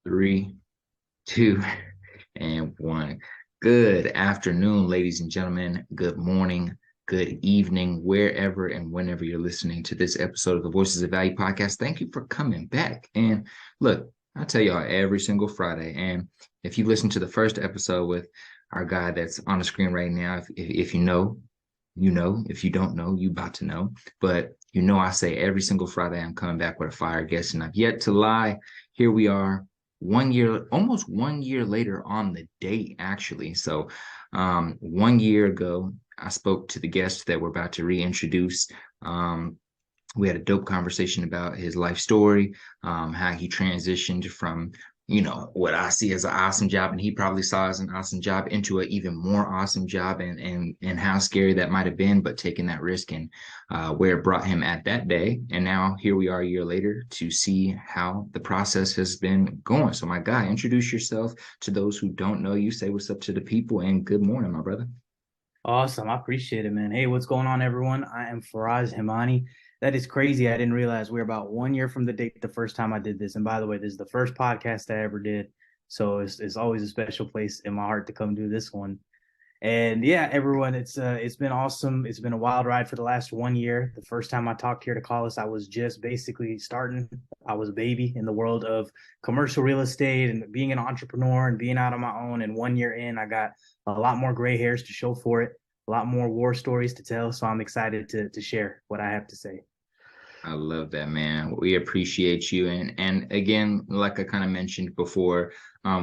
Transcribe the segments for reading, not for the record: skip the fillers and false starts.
Three, two, and one. Good afternoon, ladies and gentlemen. Good morning, good evening, wherever and whenever you're listening to this episode of the Voices of Value podcast. Thank you for coming back. And look, I tell y'all every single Friday. And if you listen to the first episode with our guy that's on the screen right now, if you know, you know. If you don't know, you about to know. But I say every single Friday I'm coming back with a fire guest, and I've yet to lie. Here we are 1 year, almost 1 year later on the date, actually. So 1 year ago, I spoke to the guest that we're about to reintroduce. We had a dope conversation about his life story, how he transitioned from, what I see as an awesome job, and he probably saw as an awesome job, into an even more awesome job, and how scary that might have been, but taking that risk and where it brought him at that day. And now here we are a year later to see how the process has been going. So my guy, introduce yourself to those who don't know you. Say what's up to the people, and good morning, my brother. Awesome. I appreciate it, man. Hey, what's going on, everyone? I am Faraz Hemani. That is crazy. I didn't realize we're about 1 year from the date the first time I did this. And by the way, this is the first podcast I ever did. So it's always a special place in my heart to come do this one. And yeah, everyone, it's been awesome. It's been a wild ride for the last 1 year. The first time I talked here to Collis, I was just basically starting. I was a baby in the world of commercial real estate and being an entrepreneur and being out on my own. And 1 year in, I got a lot more gray hairs to show for it, a lot more war stories to tell. So I'm excited to share what I have to say. I love that, man. We appreciate you. And again, like I kind of mentioned before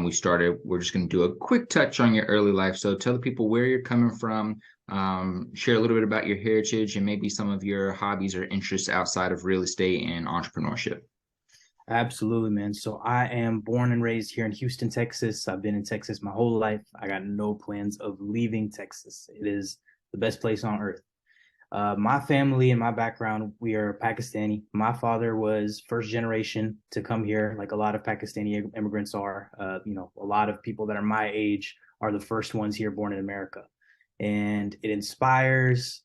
we started, we're just going to do a quick touch on your early life. So tell the people where you're coming from, share a little bit about your heritage and maybe some of your hobbies or interests outside of real estate and entrepreneurship. Absolutely, man. So I am born and raised here in Houston, Texas. I've been in Texas my whole life. I got no plans of leaving Texas. It is the best place on earth. My family and my background, we are Pakistani. My father was first generation to come here, like a lot of Pakistani immigrants are. A lot of people that are my age are the first ones here born in America. And it inspires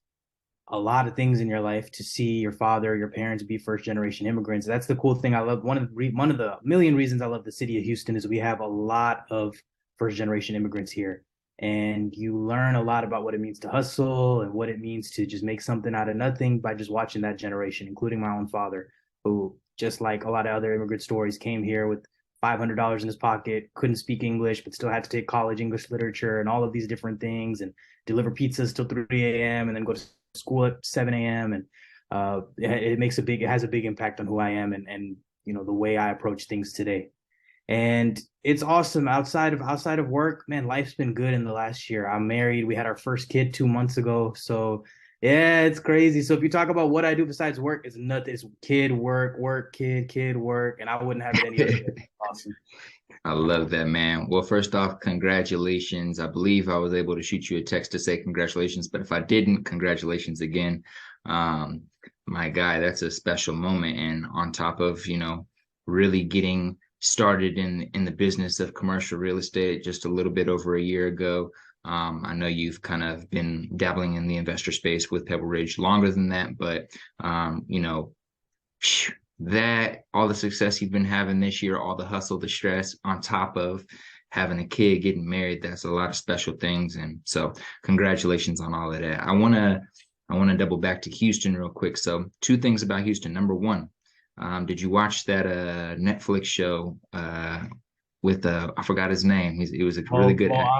a lot of things in your life to see your father, your parents be first generation immigrants. That's the cool thing. I love one of the million reasons I love the city of Houston is we have a lot of first generation immigrants here, and you learn a lot about what it means to hustle and what it means to just make something out of nothing by just watching that generation, including my own father, who, just like a lot of other immigrant stories, came here with $500 in his pocket, couldn't speak English, but still had to take college English literature and all of these different things, and deliver pizzas till 3 a.m. and then go to school at 7 a.m. And it has a big impact on who I am and the way I approach things today. And it's awesome outside of work, man. Life's been good in the last year. I'm married. We had our first kid 2 months ago. So yeah, it's crazy. So if you talk about what I do besides work, it's nothing. It's kid work, kid work, and I wouldn't have it any other way. Awesome. I love that, man. Well, first off, congratulations. I believe I was able to shoot you a text to say congratulations, but if I didn't, congratulations again. Um, my guy, that's a special moment. And on top of, really getting started in the business of commercial real estate just a little bit over a year ago. I know you've kind of been dabbling in the investor space with Pebble Ridge longer than that, but that all the success you've been having this year, all the hustle, the stress, on top of having a kid, getting married, that's a lot of special things. And so congratulations on all of that. I want to double back to Houston real quick. So two things about Houston. Number one, did you watch that Netflix show with I forgot his name. It was a really good act.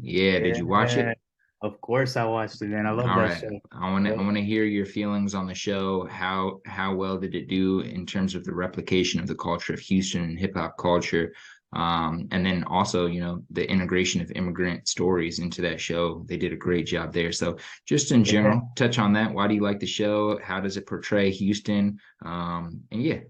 Yeah, did you watch Yeah, it? of course I watched it, man. I love All that right. show. I want to hear your feelings on the show. How well did it do in terms of the replication of the culture of Houston and hip hop culture? And then also, the integration of immigrant stories into that show. They did a great job there. So just in Yeah, general, touch on that. Why do you like the show? How does it portray Houston? And yeah.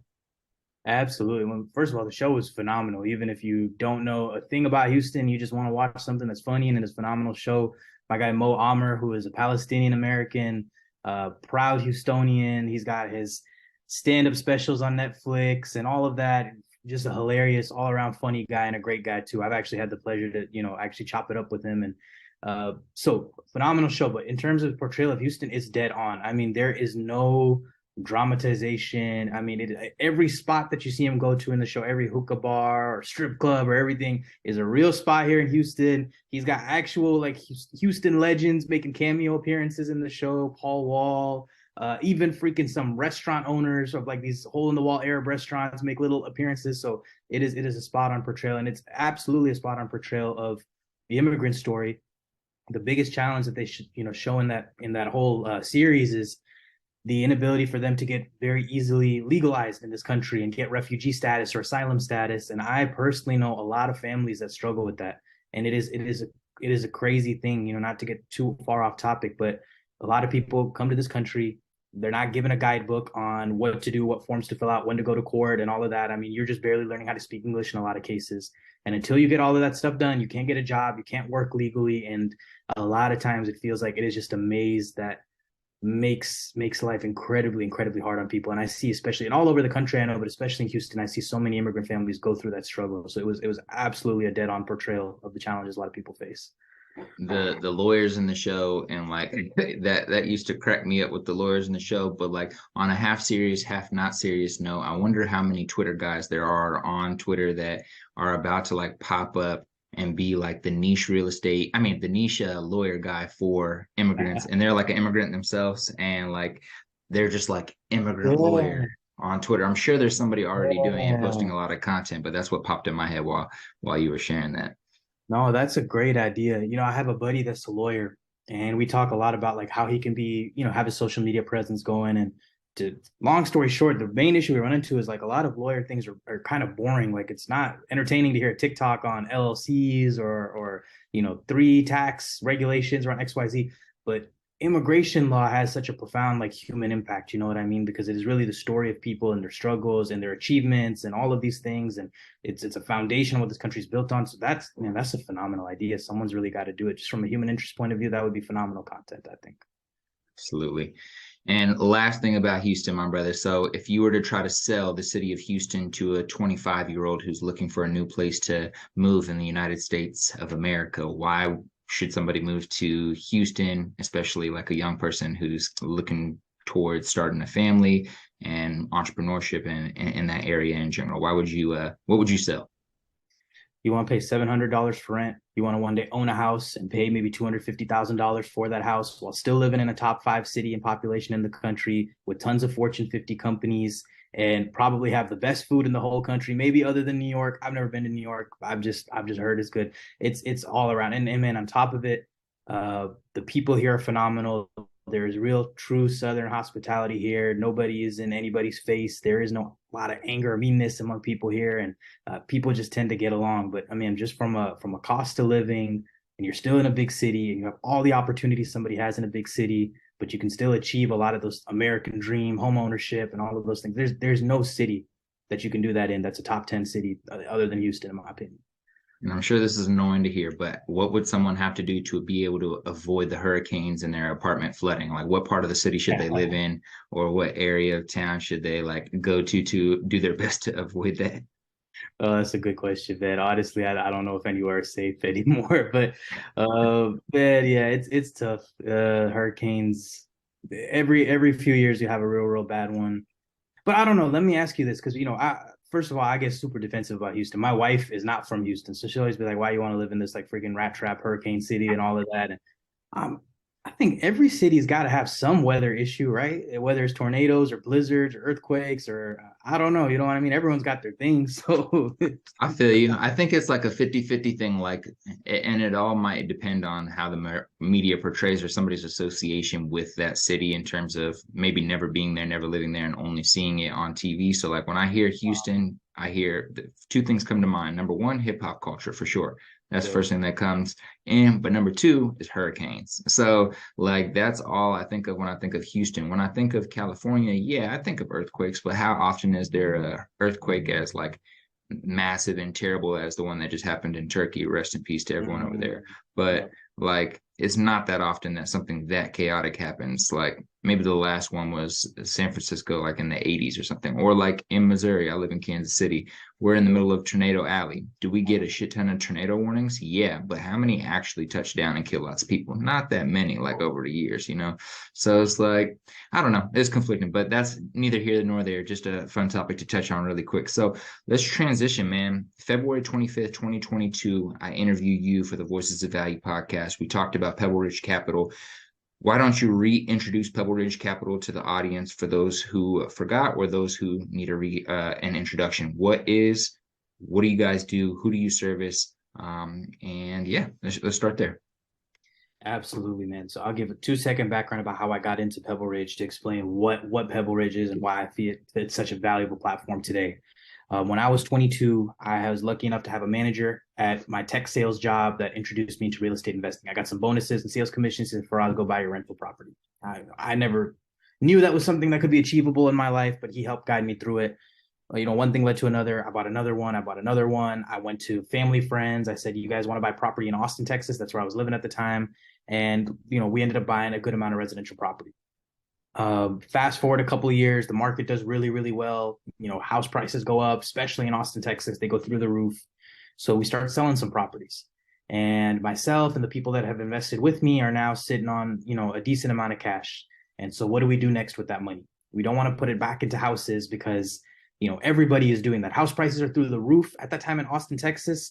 absolutely. Well, first of all, the show was phenomenal. Even if you don't know a thing about Houston, you just want to watch something that's funny and it's a phenomenal show. My guy Mo Amer, who is a Palestinian American, proud Houstonian. He's got his stand-up specials on Netflix and all of that. Just a hilarious, all-around funny guy and a great guy too. I've actually had the pleasure to, actually chop it up with him. And so phenomenal show. But in terms of portrayal of Houston, it's dead on. I mean, there is no dramatization. I mean, every spot that you see him go to in the show, every hookah bar or strip club or everything is a real spot here in Houston. He's got actual like Houston legends making cameo appearances in the show. Paul Wall, even freaking some restaurant owners of like these hole in the wall Arab restaurants make little appearances. So it is a spot on portrayal, and it's absolutely a spot on portrayal of the immigrant story. The biggest challenge that they should show in that whole series is the inability for them to get very easily legalized in this country and get refugee status or asylum status. And I personally know a lot of families that struggle with that. And it is a crazy thing, not to get too far off topic, but a lot of people come to this country. They're not given a guidebook on what to do, what forms to fill out, when to go to court, and all of that. I mean, you're just barely learning how to speak English in a lot of cases. And until you get all of that stuff done, you can't get a job, you can't work legally. And a lot of times it feels like it is just a maze that makes life incredibly hard on people. And I see, especially and all over the country, I know, but especially in Houston, I see so many immigrant families go through that struggle. So it was absolutely a dead on portrayal of the challenges a lot of people face. The lawyers in the show, and like that used to crack me up with the lawyers in the show. But like on a half serious, half not serious note, I wonder how many Twitter guys there are on Twitter that are about to like pop up and be like the niche real estate, I mean the niche lawyer guy for immigrants, and they're like an immigrant themselves, and like they're just like immigrant Yeah. lawyer on Twitter. I'm sure there's somebody already doing it, Yeah. posting a lot of content, but that's what popped in my head while you were sharing that. No, that's a great idea. I have a buddy that's a lawyer, and we talk a lot about like how he can be, have his social media presence going. And to long story short, the main issue we run into is like a lot of lawyer things are kind of boring. Like it's not entertaining to hear a TikTok on LLCs or three tax regulations around XYZ. But immigration law has such a profound like human impact, you know what I mean? Because it is really the story of people and their struggles and their achievements and all of these things. And it's a foundation of what this country's built on. So that's a phenomenal idea. Someone's really got to do it. Just from a human interest point of view, that would be phenomenal content, I think. Absolutely. And last thing about Houston, my brother. So if you were to try to sell the city of Houston to a 25-year-old who's looking for a new place to move in the United States of America, why should somebody move to Houston, especially like a young person who's looking towards starting a family and entrepreneurship in that area in general? What would you sell? You want to pay $700 for rent. You want to one day own a house and pay maybe $250,000 for that house while still living in a top 5 city and population in the country with tons of Fortune 50 companies, and probably have the best food in the whole country, maybe other than New York. I've never been to New York. I've just heard it's good. It's all around. And man, on top of it, the people here are phenomenal. There's real true Southern hospitality here. Nobody is in anybody's face. There is no lot of anger or meanness among people here, and people just tend to get along. But I mean, just from a cost of living, and you're still in a big city, and you have all the opportunities somebody has in a big city, but you can still achieve a lot of those American dream, home ownership, and all of those things. There's no city that you can do that in that's a top 10 city other than Houston, in my opinion. And I'm sure this is annoying to hear, but what would someone have to do to be able to avoid the hurricanes and their apartment flooding? Like, what part of the city should they live in, or what area of town should they like go to do their best to avoid that? Oh, that's a good question, man. Honestly, I don't know if anywhere is safe anymore, but man, yeah, it's tough. Hurricanes every few years you have a real bad one. But I don't know. Let me ask you this, because I first of all, I get super defensive about Houston. My wife is not from Houston, so she'll always be like, "Why you want to live in this like freaking rat trap, hurricane city, and all of that?" And um, I think every city's got to have some weather issue, right? Whether it's tornadoes or blizzards or earthquakes or I don't know. You know what I mean? Everyone's got their things, so I feel you. I think it's like a 50-50 thing, like, and it all might depend on how the media portrays or somebody's association with that city in terms of maybe never being there, never living there, and only seeing it on TV. So, like, when I hear Houston, I hear two things come to mind. Number one, hip hop culture for sure. That's the first thing that comes in. But number two is hurricanes. So, like, that's all I think of when I think of Houston. When I think of California, yeah, I think of earthquakes, but how often is there a earthquake as like massive and terrible as the one that just happened in Turkey? Rest in peace to everyone over there. But Like, it's not that often that something that chaotic happens. Like, maybe the last one was San Francisco, like in the 80s or something. Or like in Missouri, I live in Kansas City. We're in the middle of Tornado Alley. Do we get a shit ton of tornado warnings? Yeah, but how many actually touch down and kill lots of people? Not that many, like over the years, you know? So it's like, I don't know, it's conflicting, but that's neither here nor there. Just a fun topic to touch on really quick. So let's transition, man. February 25th, 2022, I interviewed you for the Voices of Value podcast. We talked about Pebble Ridge Capital. Why don't you reintroduce Pebble Ridge Capital to the audience for those who forgot or those who need an introduction? What do you guys do? Who do you service? And yeah, let's start there. Absolutely, man. So I'll give a 2-second background about how I got into Pebble Ridge to explain what Pebble Ridge is and why I feel it's such a valuable platform today. When I was 22, I was lucky enough to have a manager at my tech sales job that introduced me to real estate investing. I got some bonuses and sales commissions for I'll go buy your rental property. I never knew that was something that could be achievable in my life, but he helped guide me through it. One thing led to another. I bought another one. I went to family friends. I said, you guys want to buy property in Austin, Texas? That's where I was living at the time. And, we ended up buying a good amount of residential property. Fast forward a couple of years, the market does really, really well. House prices go up, especially in Austin, Texas. They go through the roof. So we start selling some properties. And myself and the people that have invested with me are now sitting on, a decent amount of cash. And so what do we do next with that money? We don't want to put it back into houses because everybody is doing that. House prices are through the roof at that time in Austin, Texas.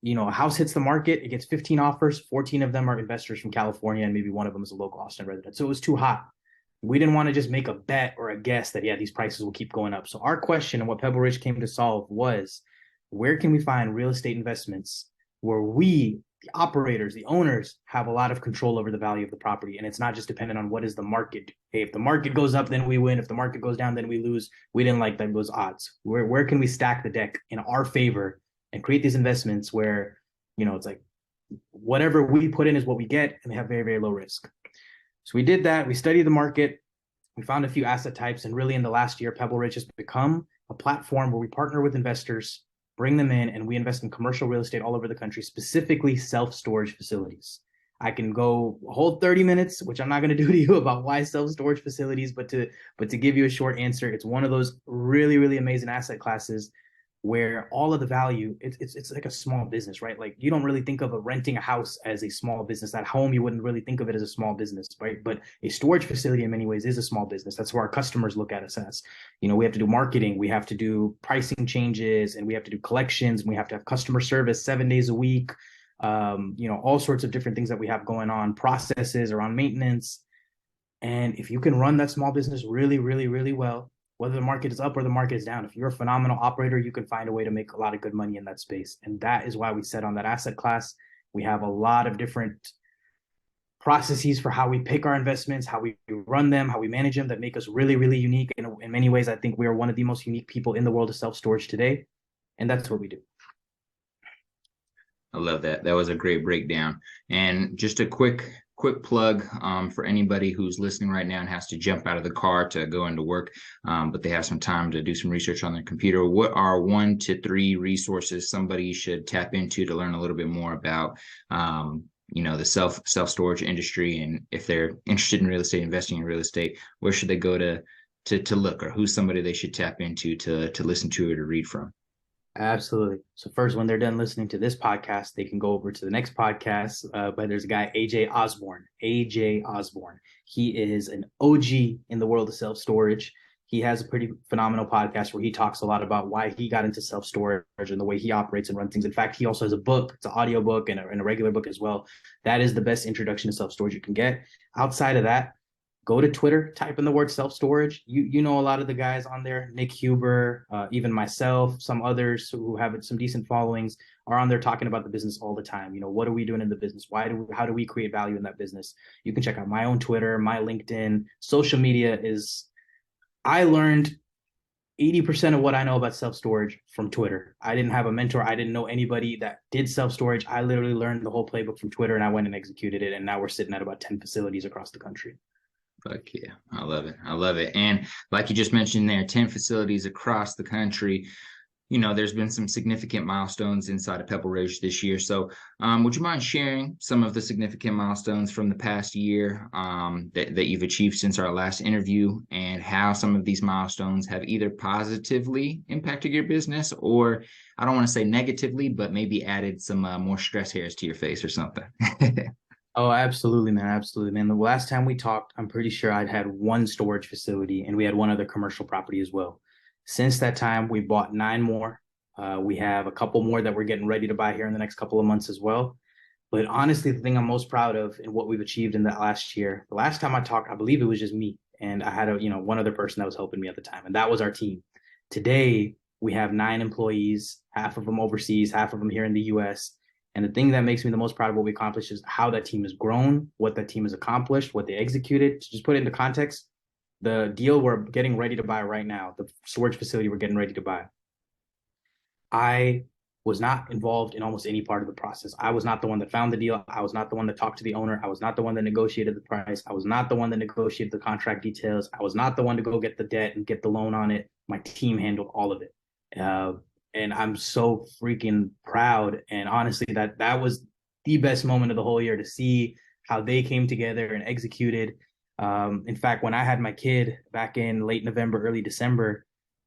A house hits the market, it gets 15 offers, 14 of them are investors from California, and maybe one of them is a local Austin resident. So it was too hot. We didn't want to just make a bet or a guess that, yeah, these prices will keep going up. So our question and what Pebble Ridge came to solve was, where can we find real estate investments where we, the operators, the owners, have a lot of control over the value of the property? And it's not just dependent on what is the market. Hey, if the market goes up, then we win. If the market goes down, then we lose. We didn't like those odds. Where can we stack the deck in our favor and create these investments where, it's like whatever we put in is what we get, and they have very, very low risk. So we did that. We studied the market. We found a few asset types. And really in the last year, Pebble Ridge has become a platform where we partner with investors, bring them in, and we invest in commercial real estate all over the country, specifically self-storage facilities. I can go a whole 30 minutes, which I'm not going to do to you, about why self-storage facilities, but to give you a short answer, it's one of those really, really amazing asset classes where all of the value, it's like a small business, right? Like, you don't really think of renting a house as a small business. At home, you wouldn't really think of it as a small business, right? But a storage facility in many ways is a small business. That's where our customers look at us as. We have to do marketing, we have to do pricing changes, and we have to do collections, and we have to have customer service 7 days a week. All sorts of different things that we have going on, processes around maintenance. And if you can run that small business really, really, really well, whether the market is up or the market is down, if you're a phenomenal operator, you can find a way to make a lot of good money in that space. And that is why we set on that asset class. We have a lot of different processes for how we pick our investments, how we run them, how we manage them, that make us really, really unique. And in many ways, I think we are one of the most unique people in the world of self-storage today. And that's what we do. I love that. That was a great breakdown. And just a quick plug for anybody who's listening right now and has to jump out of the car to go into work, but they have some time to do some research on their computer. What are 1 to 3 resources somebody should tap into to learn a little bit more about the self-storage industry? And if they're interested in real estate, investing in real estate, where should they go to look, or who's somebody they should tap into to listen to or to read from? Absolutely. So first, when they're done listening to this podcast, they can go over to the next podcast. But there's a guy, AJ Osborne. AJ Osborne. He is an OG in the world of self-storage. He has a pretty phenomenal podcast where he talks a lot about why he got into self-storage and the way he operates and runs things. In fact, he also has a book. It's an audio book and a regular book as well. That is the best introduction to self-storage you can get. Outside of that, go to Twitter, type in the word self-storage. You know a lot of the guys on there, Nick Huber, even myself, some others who have some decent followings are on there talking about the business all the time. What are we doing in the business? How do we create value in that business? You can check out my own Twitter, my LinkedIn. Social media I learned 80% of what I know about self-storage from Twitter. I didn't have a mentor. I didn't know anybody that did self-storage. I literally learned the whole playbook from Twitter, and I went and executed it. And now we're sitting at about 10 facilities across the country. Fuck yeah. I love it. And like you just mentioned there, 10 facilities across the country. there's been some significant milestones inside of Pebble Ridge this year. So, would you mind sharing some of the significant milestones from the past year that you've achieved since our last interview, and how some of these milestones have either positively impacted your business, or I don't want to say negatively, but maybe added some more stress hairs to your face or something? Oh, absolutely, man. Absolutely, man. The last time we talked, I'm pretty sure I'd had one storage facility and we had one other commercial property as well. Since that time, we bought nine more. We have a couple more that we're getting ready to buy here in the next couple of months as well. But honestly, the thing I'm most proud of in what we've achieved in that last year, the last time I talked, I believe it was just me and I had one other person that was helping me at the time, and that was our team. Today, we have nine employees, half of them overseas, half of them here in the US. And the thing that makes me the most proud of what we accomplished is how that team has grown, what that team has accomplished, what they executed. To just put it into context, the deal we're getting ready to buy right now, the storage facility we're getting ready to buy, I was not involved in almost any part of the process. I was not the one that found the deal. I was not the one that talked to the owner. I was not the one that negotiated the price. I was not the one that negotiated the contract details. I was not the one to go get the debt and get the loan on it. My team handled all of it. And I'm so freaking proud. And honestly, that was the best moment of the whole year, to see how they came together and executed. In fact, when I had my kid back in late November, early December,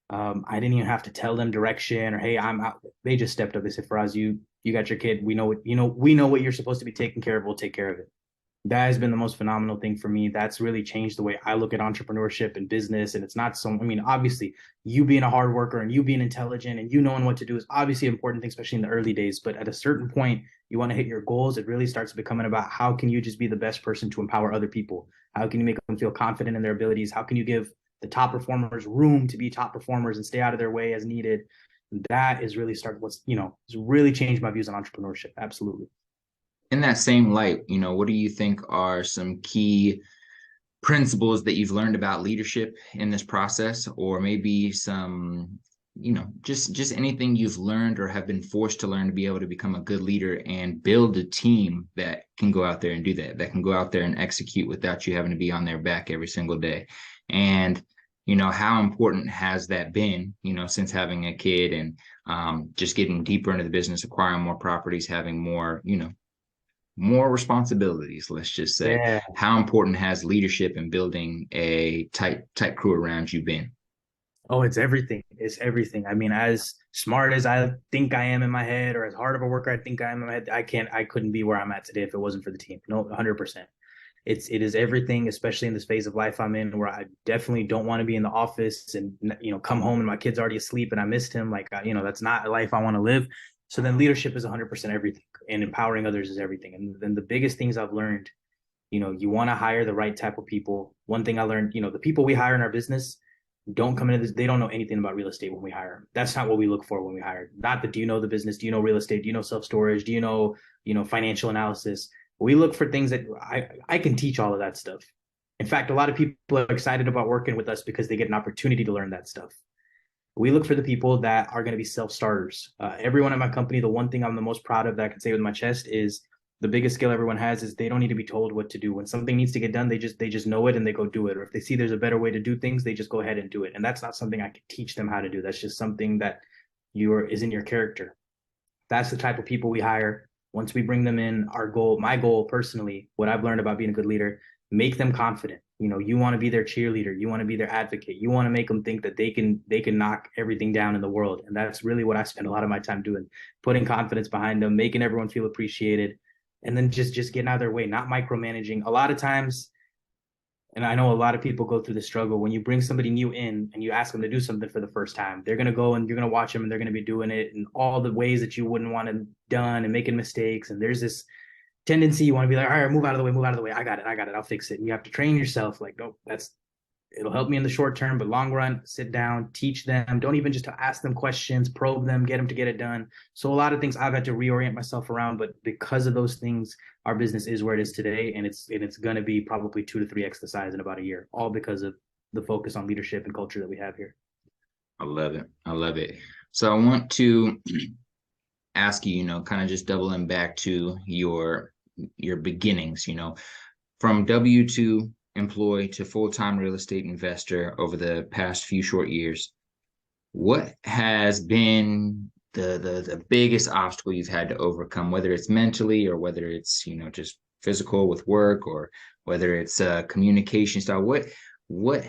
I didn't even have to tell them direction or, hey, I'm out. They just stepped up. They said, Faraz, you got your kid. We know what you're supposed to be taking care of. We'll take care of it. That has been the most phenomenal thing for me. That's really changed the way I look at entrepreneurship and business. And it's not so, I mean, obviously, you being a hard worker and you being intelligent and you knowing what to do is obviously an important thing, especially in the early days. But at a certain point, you want to hit your goals. It really starts becoming about how can you just be the best person to empower other people? How can you make them feel confident in their abilities? How can you give the top performers room to be top performers and stay out of their way as needed? That is really it's really changed my views on entrepreneurship. Absolutely. In that same light, what do you think are some key principles that you've learned about leadership in this process, or maybe some, just anything you've learned or have been forced to learn to be able to become a good leader and build a team that can go out there and do that can go out there and execute without you having to be on their back every single day? And how important has that been, since having a kid and just getting deeper into the business, acquiring more properties, having more responsibilities, let's just say? Yeah. How important has leadership and building a tight crew around you been? Oh, it's everything. It's everything. I mean, as smart as I think I am in my head, or as hard of a worker I think I am in my head, I couldn't be where I'm at today if it wasn't for the team. No, 100%. It is everything, especially in this phase of life I'm in, where I definitely don't want to be in the office and come home and my kid's already asleep and I missed him. Like, that's not a life I want to live. So then leadership is 100% everything, and empowering others is everything. And then the biggest things I've learned, you want to hire the right type of people. One thing I learned, the people we hire in our business don't come into this, they don't know anything about real estate when we hire them. That's not what we look for when we hire. Not that, do you know the business? Do you know real estate? Do you know self-storage? Do you know, financial analysis? We look for things that I can teach all of that stuff. In fact, a lot of people are excited about working with us because they get an opportunity to learn that stuff. We look for the people that are going to be self-starters. Everyone in my company, the one thing I'm the most proud of that I can say with my chest is the biggest skill everyone has is they don't need to be told what to do. When something needs to get done, they just know it and they go do it. Or if they see there's a better way to do things, they just go ahead and do it. And that's not something I can teach them how to do. That's just something that is in your character. That's the type of people we hire. Once we bring them in, my goal personally, what I've learned about being a good leader, make them confident. You want to be their cheerleader. You want to be their advocate. You want to make them think that they can knock everything down in the world. And that's really what I spend a lot of my time doing, putting confidence behind them, making everyone feel appreciated, and then just getting out of their way, not micromanaging. A lot of times, and I know a lot of people go through the struggle, when you bring somebody new in and you ask them to do something for the first time, they're going to go and you're going to watch them and they're going to be doing it in all the ways that you wouldn't want to done and making mistakes. And there's this tendency, you want to be like, all right, move out of the way, move out of the way. I got it. I'll fix it. And you have to train yourself. Like, no, it'll help me in the short term, but long run, sit down, teach them. Don't even just ask them questions, probe them, get them to get it done. So a lot of things I've had to reorient myself around, but because of those things, our business is where it is today, and it's going to be probably 2 to 3x the size in about a year, all because of the focus on leadership and culture that we have here. I love it. I love it. So I want to ask you, kind of just doubling back to your beginnings, from W-2 employee to full-time real estate investor over the past few short years. what has been the biggest obstacle you've had to overcome, whether it's mentally or whether it's, just physical with work, or whether it's communication style? What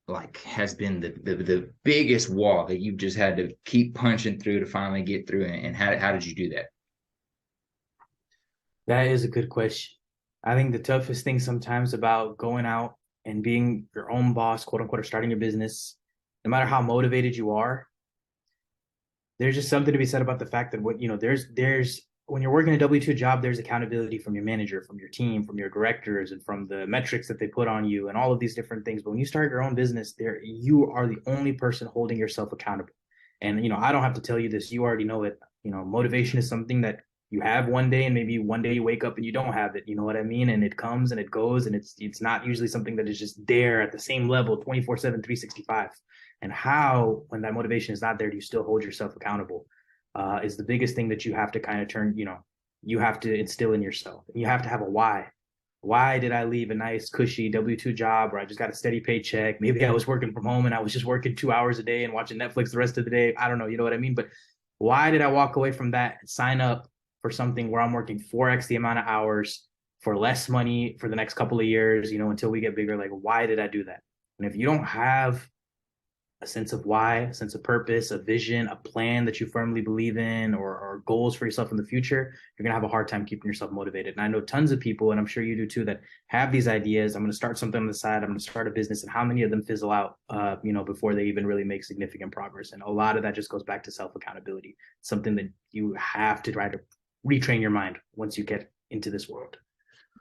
like has been the biggest wall that you've just had to keep punching through to finally get through, and how did you do that? That is a good question. I think the toughest thing sometimes about going out and being your own boss, quote unquote, or starting your business, no matter how motivated you are, there's just something to be said about the fact that there's when you're working a W-2 job, there's accountability from your manager, from your team, from your directors, and from the metrics that they put on you and all of these different things. But when you start your own business, there you are the only person holding yourself accountable. And I don't have to tell you this, you already know it. Motivation is something that you have one day, and maybe one day you wake up and you don't have it. You know what I mean? And it comes and it goes, and it's not usually something that is just there at the same level 24/7, 365. And how, when that motivation is not there, do you still hold yourself accountable? Is the biggest thing that you have to kind of you have to instill in yourself. You have to have a why. Why did I leave a nice, cushy W-2 job where I just got a steady paycheck? Maybe I was working from home and I was just working 2 hours a day and watching Netflix the rest of the day. I don't know. You know what I mean? But why did I walk away from that and sign up for something where I'm working 4x the amount of hours for less money for the next couple of years, until we get bigger? Like, why did I do that? And if you don't have a sense of why, a sense of purpose, a vision, a plan that you firmly believe in, or goals for yourself in the future, you're going to have a hard time keeping yourself motivated. And I know tons of people, and I'm sure you do too, that have these ideas. I'm going to start something on the side. I'm going to start a business. And how many of them fizzle out, before they even really make significant progress? And a lot of that just goes back to self-accountability, something that you have to try to retrain your mind once you get into this world.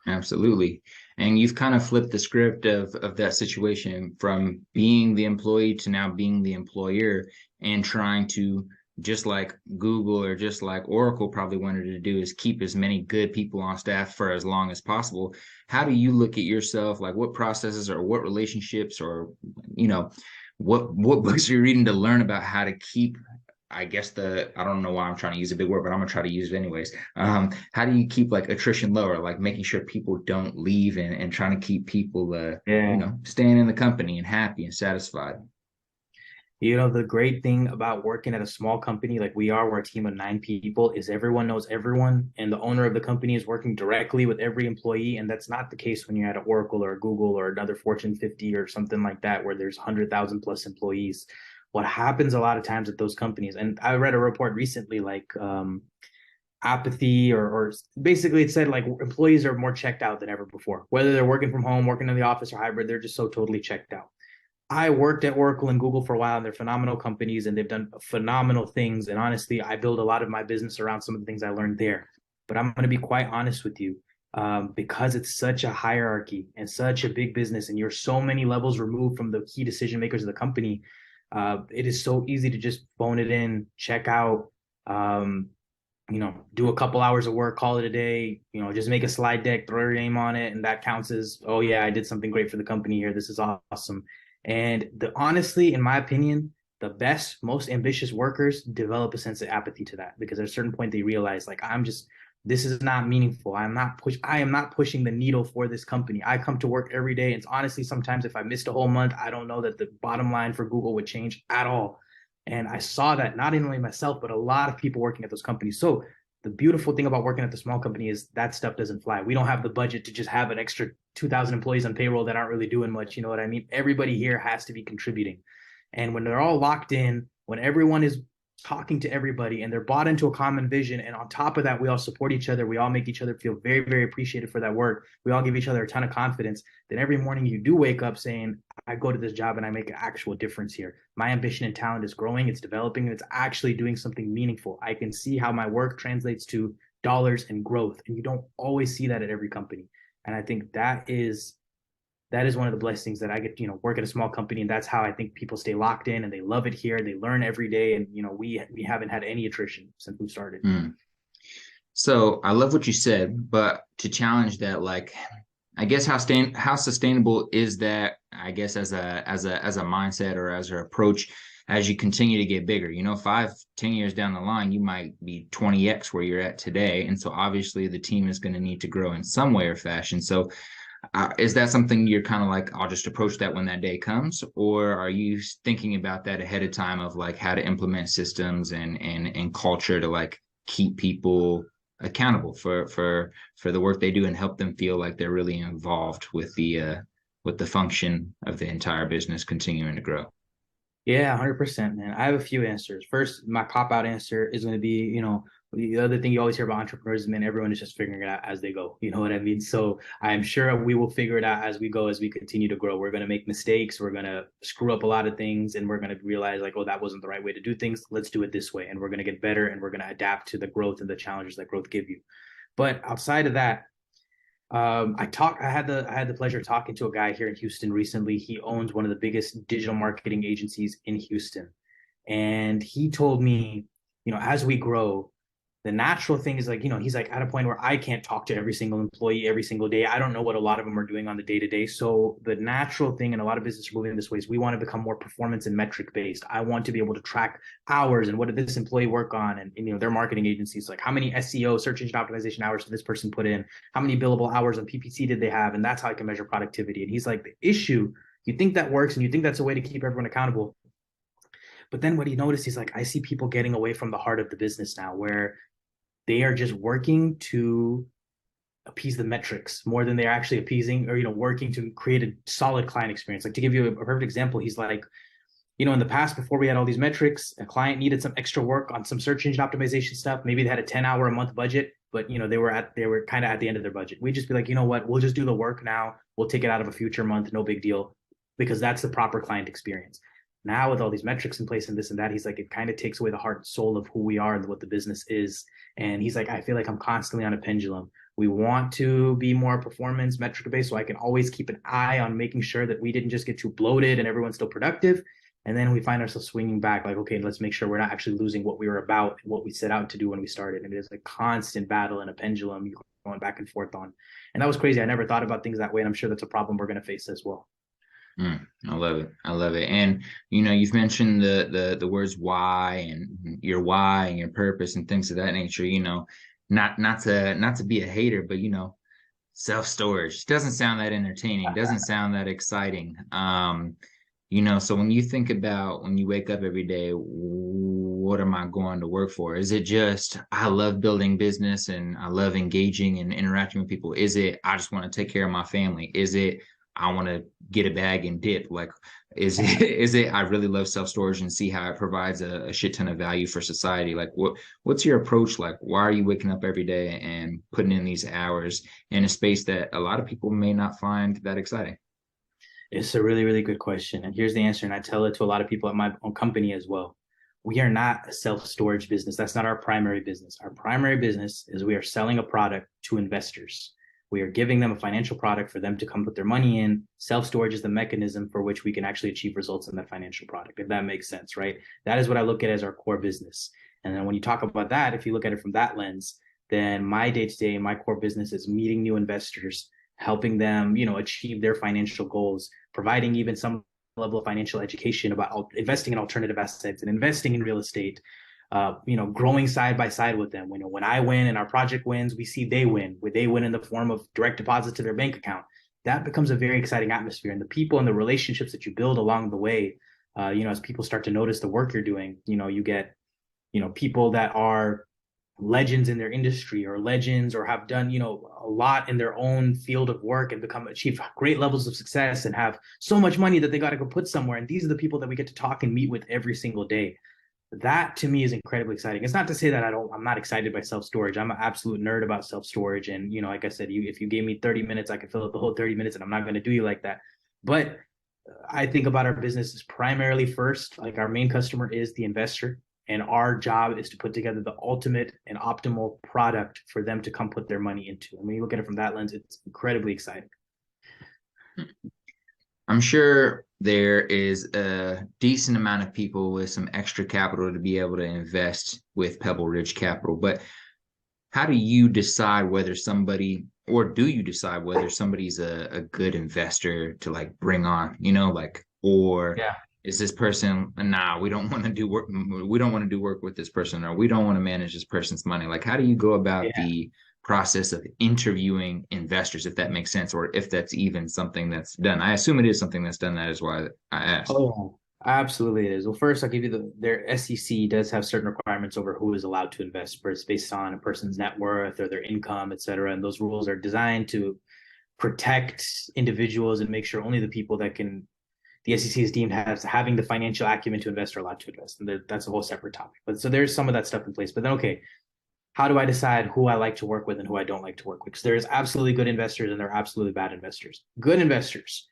Absolutely. And you've kind of flipped the script of that situation from being the employee to now being the employer, and trying to, just like Google or just like Oracle probably wanted to do, is keep as many good people on staff for as long as possible. How do you look at yourself? Like, what processes or what relationships, or, you know, what books are you reading to learn about how to keep, I guess, I don't know why I'm trying to use a big word, but I'm gonna try to use it anyways. How do you keep like attrition lower, like making sure people don't leave, and trying to keep people, Yeah. staying in the company and happy and satisfied? The great thing about working at a small company like we are, we're a team of 9 people, is everyone knows everyone, and the owner of the company is working directly with every employee. And that's not the case when you're at an Oracle or a Google or another Fortune 50 or something like that, where there's 100,000 plus employees. What happens a lot of times at those companies, and I read a report recently, like apathy, or basically it said like employees are more checked out than ever before, whether they're working from home, working in the office, or hybrid. They're just so totally checked out. I worked at Oracle and Google for a while, and they're phenomenal companies and they've done phenomenal things. And honestly, I build a lot of my business around some of the things I learned there. But I'm going to be quite honest with you, because it's such a hierarchy and such a big business, and you're so many levels removed from the key decision makers of the company. It is so easy to just phone it in, check out, um, do a couple hours of work, call it a day, just make a slide deck, throw your name on it, and that counts as, oh yeah, I did something great for the company here. This is awesome. And honestly, in my opinion, the best, most ambitious workers develop a sense of apathy to that, because at a certain point they realize, like, this is not meaningful. I am not pushing the needle for this company. I come to work every day. And honestly, sometimes if I missed a whole month, I don't know that the bottom line for Google would change at all. And I saw that not only myself, but a lot of people working at those companies. So the beautiful thing about working at the small company is that stuff doesn't fly. We don't have the budget to just have an extra 2,000 employees on payroll that aren't really doing much. You know what I mean? Everybody here has to be contributing. And when they're all locked in, when everyone is talking to everybody and they're bought into a common vision, and on top of that, we all support each other, we all make each other feel very, very appreciated for that work, we all give each other a ton of confidence, then every morning you do wake up saying, I go to this job and I make an actual difference here. My ambition and talent is growing, it's developing, and it's actually doing something meaningful. I can see how my work translates to dollars and growth, and you don't always see that at every company. And I think that is one of the blessings that I get, work at a small company. And that's how I think people stay locked in and they love it here. They learn every day. And, we haven't had any attrition since we started. Mm. So I love what you said, but to challenge that, like, I guess how sustainable is that, I guess, as a mindset or as an approach, as you continue to get bigger? 5-10 years down the line, you might be 20x where you're at today. And so obviously the team is going to need to grow in some way or fashion. So is that something you're kind of like, I'll just approach that when that day comes, or are you thinking about that ahead of time of like how to implement systems and culture to like keep people accountable for the work they do and help them feel like they're really involved with the function of the entire business continuing to grow? Yeah, 100%, man. I have a few answers. First, my cop out answer is going to be, the other thing you always hear about entrepreneurs is, man, everyone is just figuring it out as they go. You know what I mean? So I'm sure we will figure it out as we go, as we continue to grow. We're going to make mistakes. We're going to screw up a lot of things, and we're going to realize, like, oh, that wasn't the right way to do things. Let's do it this way. And we're going to get better, and we're going to adapt to the growth and the challenges that growth give you. But outside of that, I had the pleasure of talking to a guy here in Houston recently. He owns one of the biggest digital marketing agencies in Houston. And he told me, as we grow, the natural thing is, like, he's like at a point where I can't talk to every single employee every single day. I don't know what a lot of them are doing on the day to day. So the natural thing, and a lot of businesses are moving this way, is we want to become more performance and metric based. I want to be able to track hours and what did this employee work on, and their marketing agencies, like how many SEO, search engine optimization hours did this person put in, how many billable hours on PPC did they have, and that's how I can measure productivity. And he's like, the issue, you think that works and you think that's a way to keep everyone accountable, but then what he noticed, he's like, I see people getting away from the heart of the business now, where they are just working to appease the metrics more than they're actually appeasing, or working to create a solid client experience. Like, to give you a perfect example, he's like, in the past, before we had all these metrics, a client needed some extra work on some search engine optimization stuff. Maybe they had a 10-hour a month budget, but they were kind of at the end of their budget. We'd just be like, you know what, we'll just do the work now. We'll take it out of a future month, no big deal, because that's the proper client experience. Now, with all these metrics in place and this and that, he's like, it kind of takes away the heart and soul of who we are and what the business is. And he's like, I feel like I'm constantly on a pendulum. We want to be more performance metric based, so I can always keep an eye on making sure that we didn't just get too bloated and everyone's still productive. And then we find ourselves swinging back, like, okay, let's make sure we're not actually losing what we were about and what we set out to do when we started. And it is a constant battle and a pendulum you're going back and forth on. And that was crazy. I never thought about things that way. And I'm sure that's a problem we're going to face as well. I love it. I love it. And you've mentioned the words why and your purpose and things of that nature. Not to be a hater, but self-storage doesn't sound that entertaining, doesn't sound that exciting. So when you think about when you wake up every day, what am I going to work for? Is it just I love building business and I love engaging and interacting with people? Is it I just want to take care of my family? Is it I want to get a bag and dip? Like, is it I really love self-storage and see how it provides a shit ton of value for society? Like, what's your approach? Like, why are you waking up every day and putting in these hours in a space that a lot of people may not find that exciting? It's a really, really good question. And here's the answer. And I tell it to a lot of people at my own company as well. We are not a self-storage business. That's not our primary business. Our primary business is we are selling a product to investors. We are giving them a financial product for them to come put their money in. Self-storage is the mechanism for which we can actually achieve results in that financial product, if that makes sense, right? That is what I look at as our core business. And then when you talk about that, if you look at it from that lens, then my day-to-day, my core business is meeting new investors, helping them, achieve their financial goals, providing even some level of financial education about investing in alternative assets and investing in real estate, growing side by side with them. When I win and our project wins, we see they win. When they win in the form of direct deposit to their bank account, that becomes a very exciting atmosphere. And the people and the relationships that you build along the way, as people start to notice the work you're doing, you get, people that are legends in their industry or legends or have done, a lot in their own field of work and achieve great levels of success and have so much money that they got to go put somewhere. And these are the people that we get to talk and meet with every single day. That to me is incredibly exciting. It's not to say that I'm not excited by self-storage. I'm an absolute nerd about self-storage. And, like I said, if you gave me 30 minutes, I could fill up the whole 30 minutes, and I'm not going to do you like that. But I think about our business as primarily first, like our main customer is the investor. And our job is to put together the ultimate and optimal product for them to come put their money into. And when you look at it from that lens, it's incredibly exciting. I'm sure there is a decent amount of people with some extra capital to be able to invest with Pebble Ridge Capital. But how do you decide whether somebody, or do you decide whether somebody's a good investor to like bring on, or Yeah. is this person, nah, we don't want to do work. We don't want to do work with this person, or we don't want to manage this person's money. Like, how do you go about Yeah. the process of interviewing investors, if that makes sense, or if that's even something that's done. I assume it is something that's done. That is why I asked. Oh, absolutely it is. Well, first I'll give you their SEC does have certain requirements over who is allowed to invest, but it's based on a person's net worth or their income, et cetera. And those rules are designed to protect individuals and make sure only the people that can the SEC is deemed as having the financial acumen to invest are allowed to invest. And that's a whole separate topic. But so there's some of that stuff in place. But then okay, how do I decide who I like to work with and who I don't like to work with? Because there's absolutely good investors and there are absolutely bad investors. Good investors,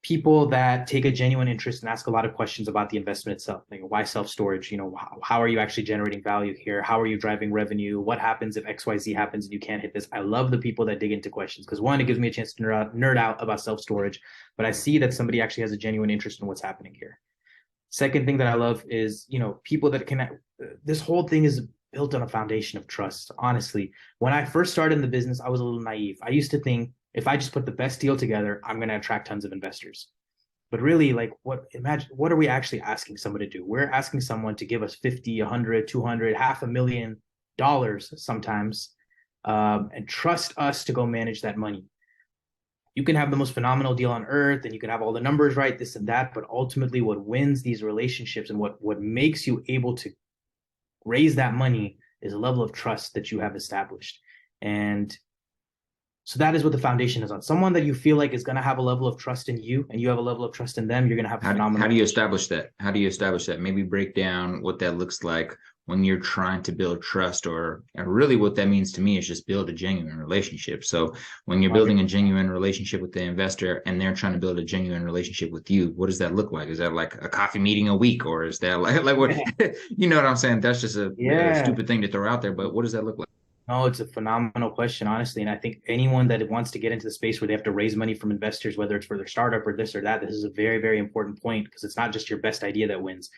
people that take a genuine interest and ask a lot of questions about the investment itself. Like why self-storage? How are you actually generating value here? How are you driving revenue? What happens if XYZ happens and you can't hit this? I love the people that dig into questions because one, it gives me a chance to nerd out about self-storage, but I see that somebody actually has a genuine interest in what's happening here. Second thing that I love is, people that connect. This whole thing is built on a foundation of trust. Honestly, when I first started in the business, I was a little naive. I used to think if I just put the best deal together, I'm going to attract tons of investors. But really, like what are we actually asking someone to do? We're asking someone to give us 50, 100, 200, $500,000 sometimes, and trust us to go manage that money. You can have the most phenomenal deal on earth and you can have all the numbers right, this and that, but ultimately what wins these relationships and what makes you able to raise that money is a level of trust that you have established. And so that is what the foundation is on. Someone that you feel like is going to have a level of trust in you and you have a level of trust in them, you're going to have a phenomenal. How do you establish that? How do you establish that? Maybe break down what that looks like when you're trying to build trust, or really what that means to me is just build a genuine relationship. So when you're building a genuine relationship with the investor and they're trying to build a genuine relationship with you, what does that look like? Is that like a coffee meeting a week, or is that like what, you know what I'm saying? That's just a stupid thing to throw out there, but what does that look like? No, it's a phenomenal question, honestly. And I think anyone that wants to get into the space where they have to raise money from investors, whether it's for their startup or this or that, this is a very, very important point because it's not just your best idea that wins.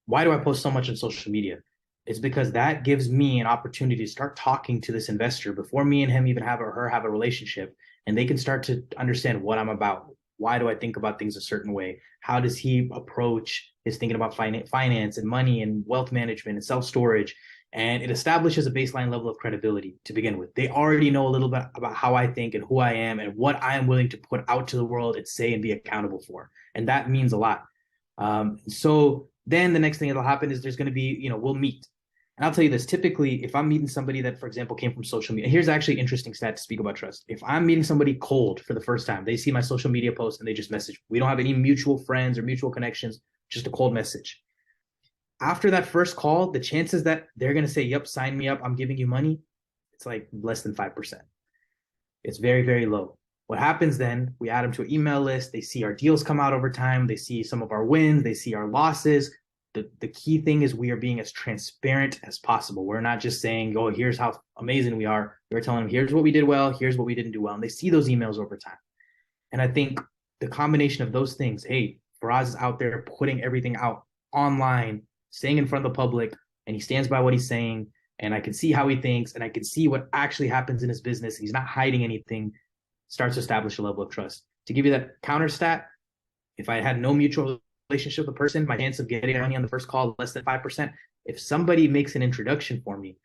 Why do I post so much on social media? It's because that gives me an opportunity to start talking to this investor before me and him even have or her have a relationship, and they can start to understand what I'm about. Why do I think about things a certain way? How does he approach his thinking about finance and money and wealth management and self-storage? And it establishes a baseline level of credibility to begin with. They already know a little bit about how I think and who I am and what I am willing to put out to the world and say and be accountable for. And that means a lot. So then the next thing that'll happen is there's going to be, we'll meet. And I'll tell you this, typically, if I'm meeting somebody that, for example, came from social media, here's actually an interesting stat to speak about trust. If I'm meeting somebody cold for the first time, they see my social media post and they just message. We don't have any mutual friends or mutual connections, just a cold message. After that first call, the chances that they're going to say, yep, sign me up, I'm giving you money, it's like less than 5%. It's very, very low. What happens then, we add them to an email list. They see our deals come out over time. They see some of our wins. They see our losses. The key thing is we are being as transparent as possible. We're not just saying, oh, here's how amazing we are. We're telling them, here's what we did well. Here's what we didn't do well. And they see those emails over time. And I think the combination of those things, hey, Faraz is out there putting everything out online, staying in front of the public, and he stands by what he's saying, and I can see how he thinks, and I can see what actually happens in his business, and he's not hiding anything, starts to establish a level of trust. To give you that counter stat, if I had no mutual relationship with the person, my chance of getting money on the first call less than 5%. If somebody makes an introduction for me,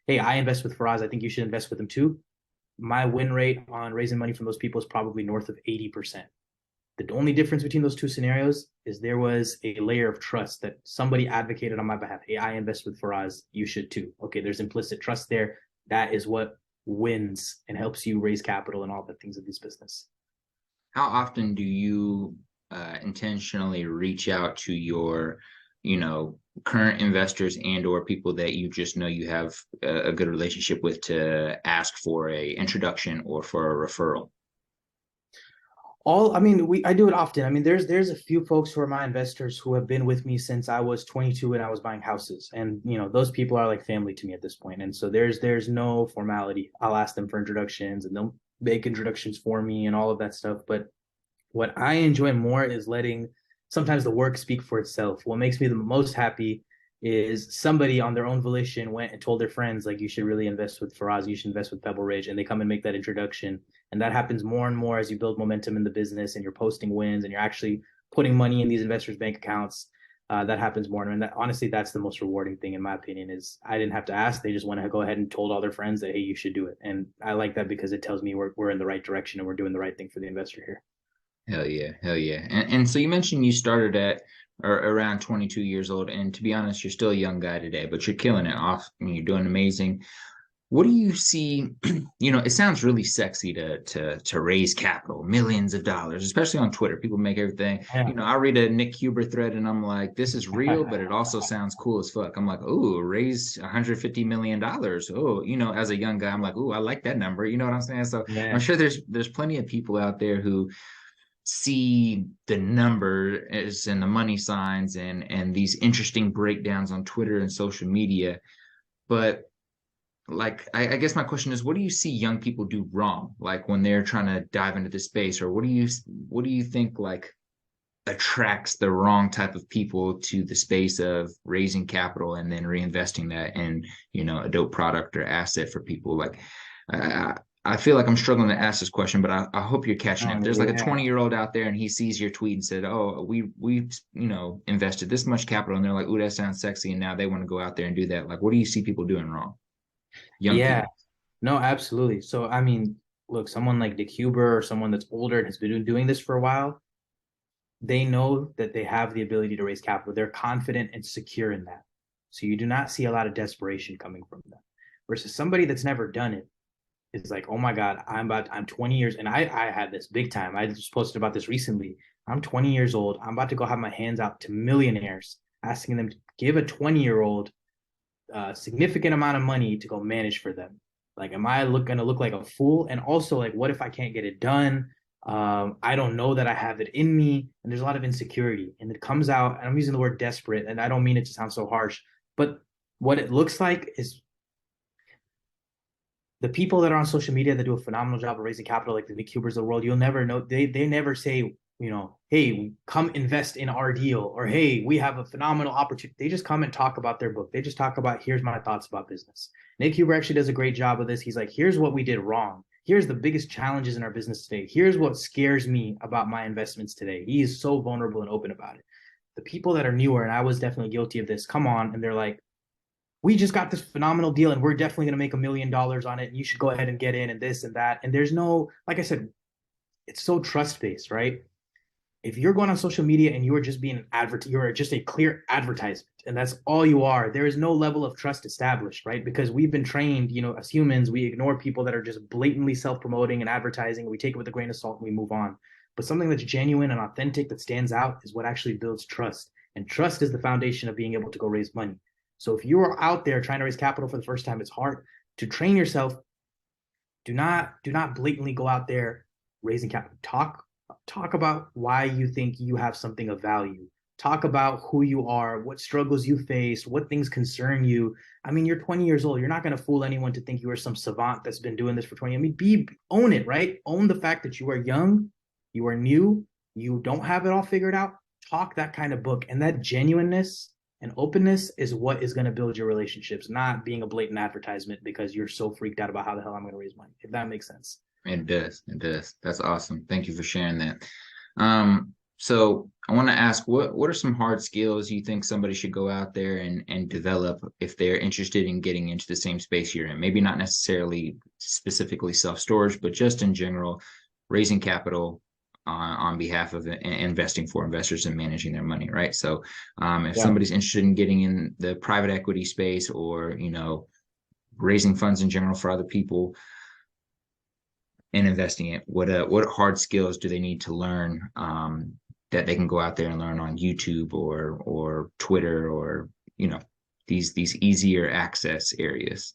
hey, I invest with Faraz, I think you should invest with him too, my win rate on raising money from those people is probably north of 80%. The only difference between those two scenarios is there was a layer of trust that somebody advocated on my behalf. Hey, I invest with Faraz. You should too. Okay, there's implicit trust there. That is what wins and helps you raise capital and all the things of this business. How often do you intentionally reach out to your, current investors and or people that you just know you have a good relationship with to ask for a introduction or for a referral? I do it often. I mean, there's a few folks who are my investors who have been with me since I was 22 and I was buying houses. And, those people are like family to me at this point. And so there's no formality. I'll ask them for introductions and they'll make introductions for me and all of that stuff. But what I enjoy more is letting sometimes the work speak for itself. What makes me the most happy is somebody on their own volition went and told their friends, like, you should really invest with Faraz, you should invest with Pebble Ridge, and they come and make that introduction. And that happens more and more as you build momentum in the business and you're posting wins and you're actually putting money in these investors' bank accounts. That happens more, and that, honestly, that's the most rewarding thing in my opinion. Is I didn't have to ask; they just went to go ahead and told all their friends that, hey, you should do it, and I like that because it tells me we're in the right direction and we're doing the right thing for the investor here. Hell yeah, hell yeah. And so you mentioned you started at or around 22 years old, and to be honest, you're still a young guy today, but you're killing it off. I mean, you're doing amazing. What do you see? It sounds really sexy to raise capital, millions of dollars, especially on Twitter. People make everything. Yeah. I read a Nick Huber thread and I'm like, this is real, but it also sounds cool as fuck. I'm like, oh, raise $150 million. Oh, as a young guy, I'm like, oh, I like that number. You know what I'm saying? So I'm Yeah. sure there's plenty of people out there who see the numbers and the money signs and these interesting breakdowns on Twitter and social media. But like I guess my question is, what do you see young people do wrong, like when they're trying to dive into this space, or what do you think like attracts the wrong type of people to the space of raising capital and then reinvesting that in a dope product or asset for people? Like I, I feel like I'm struggling to ask this question, but I hope you're catching it. If there's like a Yeah. 20-year-old out there and he sees your tweet and said, oh, we invested this much capital, and they're like, ooh, that sounds sexy, and now they want to go out there and do that, like what do you see people doing wrong, young Yeah. people? No, absolutely. So, I mean, look, someone like Dick Huber or someone that's older and has been doing this for a while, they know that they have the ability to raise capital. They're confident and secure in that. So you do not see a lot of desperation coming from them. Versus somebody that's never done it is like, oh my God, I'm 20 years, and I had this big time. I just posted about this recently. I'm 20 years old. I'm about to go have my hands out to millionaires, asking them to give a 20-year-old significant amount of money to go manage for them. Like, am I gonna look like a fool? And also, like, what if I can't get it done? I don't know that I have it in me, and there's a lot of insecurity, and it comes out. And I'm using the word desperate, and I don't mean it to sound so harsh, but what it looks like is the people that are on social media that do a phenomenal job of raising capital, like the Nick Hubers of the world, you'll never know. They never say, hey, come invest in our deal, or hey, we have a phenomenal opportunity. They just come and talk about their book. They just talk about, here's my thoughts about business. Nick Huber actually does a great job of this. He's like, here's what we did wrong. Here's the biggest challenges in our business today. Here's what scares me about my investments today. He is so vulnerable and open about it. The people that are newer, and I was definitely guilty of this, come on, and they're like, we just got this phenomenal deal and we're definitely going to make $1 million on it. And you should go ahead and get in and this and that. And there's no, like I said, it's so trust based, right? If you're going on social media and you are just being an you're just a clear advertisement, and that's all you are. There is no level of trust established, right? Because we've been trained, as humans, we ignore people that are just blatantly self-promoting and advertising. We take it with a grain of salt and we move on. But something that's genuine and authentic that stands out is what actually builds trust. And trust is the foundation of being able to go raise money. So if you are out there trying to raise capital for the first time, it's hard to train yourself. Do not blatantly go out there raising capital. Talk about why you think you have something of value. Talk about who you are, what struggles you face, what things concern you. I mean, you're 20 years old. You're not going to fool anyone to think you are some savant that's been doing this for 20. I mean, own it, right? Own the fact that you are young, you are new, you don't have it all figured out. Talk that kind of book, and that genuineness and openness is what is going to build your relationships, not being a blatant advertisement because you're so freaked out about how the hell I'm going to raise money, if that makes sense. It does. It does. That's awesome. Thank you for sharing that. So I want to ask, what are some hard skills you think somebody should go out there and develop if they're interested in getting into the same space you're in? Maybe not necessarily specifically self-storage, but just in general, raising capital on behalf of investing for investors and managing their money, right? So if Yeah. somebody's interested in getting in the private equity space or, raising funds in general for other people, and investing it, what hard skills do they need to learn that they can go out there and learn on YouTube or Twitter or these easier access areas?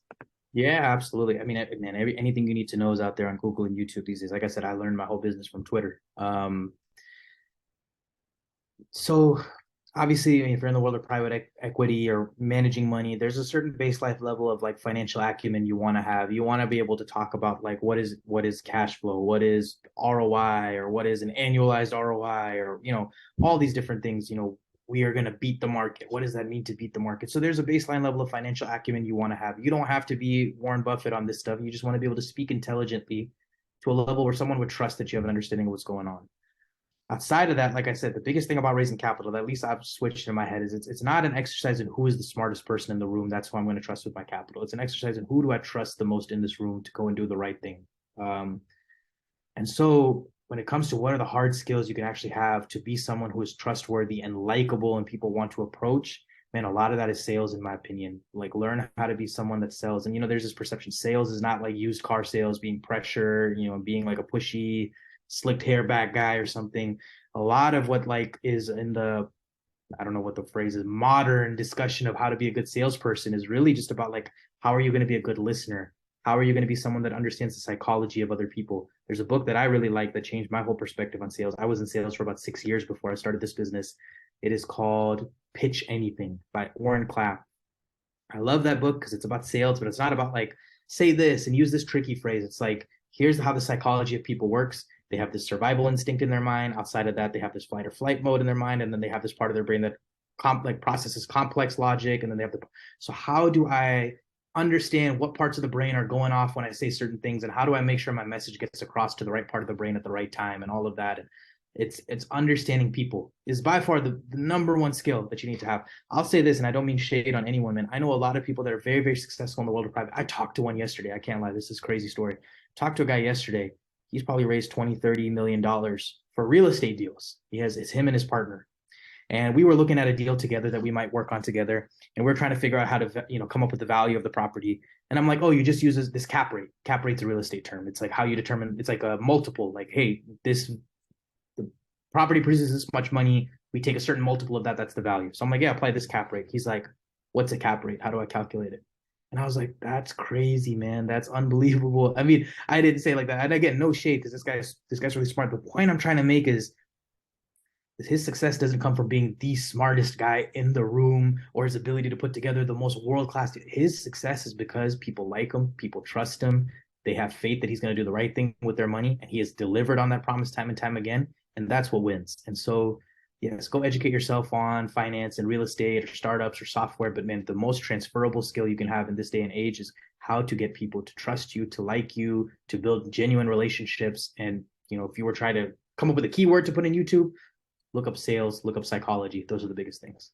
Yeah, absolutely. I mean, man, anything you need to know is out there on Google and YouTube these days. Like I said, I learned my whole business from Twitter. So obviously, I mean, if you're in the world of private equity or managing money, there's a certain base life level of like financial acumen you want to have. You want to be able to talk about like what is cash flow, what is ROI, or what is an annualized ROI, or all these different things. We are going to beat the market. What does that mean to beat the market? So there's a baseline level of financial acumen you want to have. You don't have to be Warren Buffett on this stuff. You just want to be able to speak intelligently to a level where someone would trust that you have an understanding of what's going on. Outside of that, like I said, the biggest thing about raising capital, that at least I've switched in my head, is it's not an exercise in who is the smartest person in the room. That's who I'm going to trust with my capital. It's an exercise in who do I trust the most in this room to go and do the right thing. Um, and so when it comes to what are the hard skills you can actually have to be someone who is trustworthy and likable and people want to approach, man, a lot of that is sales, in my opinion. Like learn how to be someone that sells. And there's this perception sales is not like used car sales, being pressure, being like a pushy, slicked hair back guy or something. A lot of what like is in the I don't know what the phrase is, modern discussion of how to be a good salesperson is really just about like, how are you going to be a good listener? How are you going to be someone that understands the psychology of other people? There's a book that I really like that changed my whole perspective on sales. I was in sales for about 6 years before I started this business. It is called Pitch Anything by Warren Clapp. I love that book because it's about sales, but it's not about like, say this and use this tricky phrase. It's like, here's how the psychology of people works. They have this survival instinct in their mind. Outside of that, they have this flight or flight mode in their mind. And then they have this part of their brain that like processes complex logic. And then they have so how do I understand what parts of the brain are going off when I say certain things? And how do I make sure my message gets across to the right part of the brain at the right time and all of that? And it's understanding people is by far the number one skill that you need to have. I'll say this, and I don't mean shade on anyone, man. I know a lot of people that are very, very successful in the world of private. I talked to one yesterday. I can't lie. This is a crazy story. Talked to a guy yesterday. He's probably raised 20-30 million dollars for real estate deals. It's him and his partner. And we were looking at a deal together that we might work on together. And we're trying to figure out how to, come up with the value of the property. And I'm like, oh, you just use this cap rate. Cap rate's a real estate term. It's like how you determine, it's like a multiple, like, hey, the property produces this much money. We take a certain multiple of that. That's the value. So I'm like, yeah, apply this cap rate. He's like, what's a cap rate? How do I calculate it? And I was like, that's crazy, man. That's unbelievable. I mean, I didn't say it like that. And again, no shade because this guy's really smart. The point I'm trying to make is his success doesn't come from being the smartest guy in the room or his ability to put together the most world-class. His success is because people like him, people trust him, they have faith that he's going to do the right thing with their money, and he has delivered on that promise time and time again. And that's what wins. And so, yes, go educate yourself on finance and real estate or startups or software. But man, the most transferable skill you can have in this day and age is how to get people to trust you, to like you, to build genuine relationships. And, if you were trying to come up with a keyword to put in YouTube, look up sales, look up psychology. Those are the biggest things.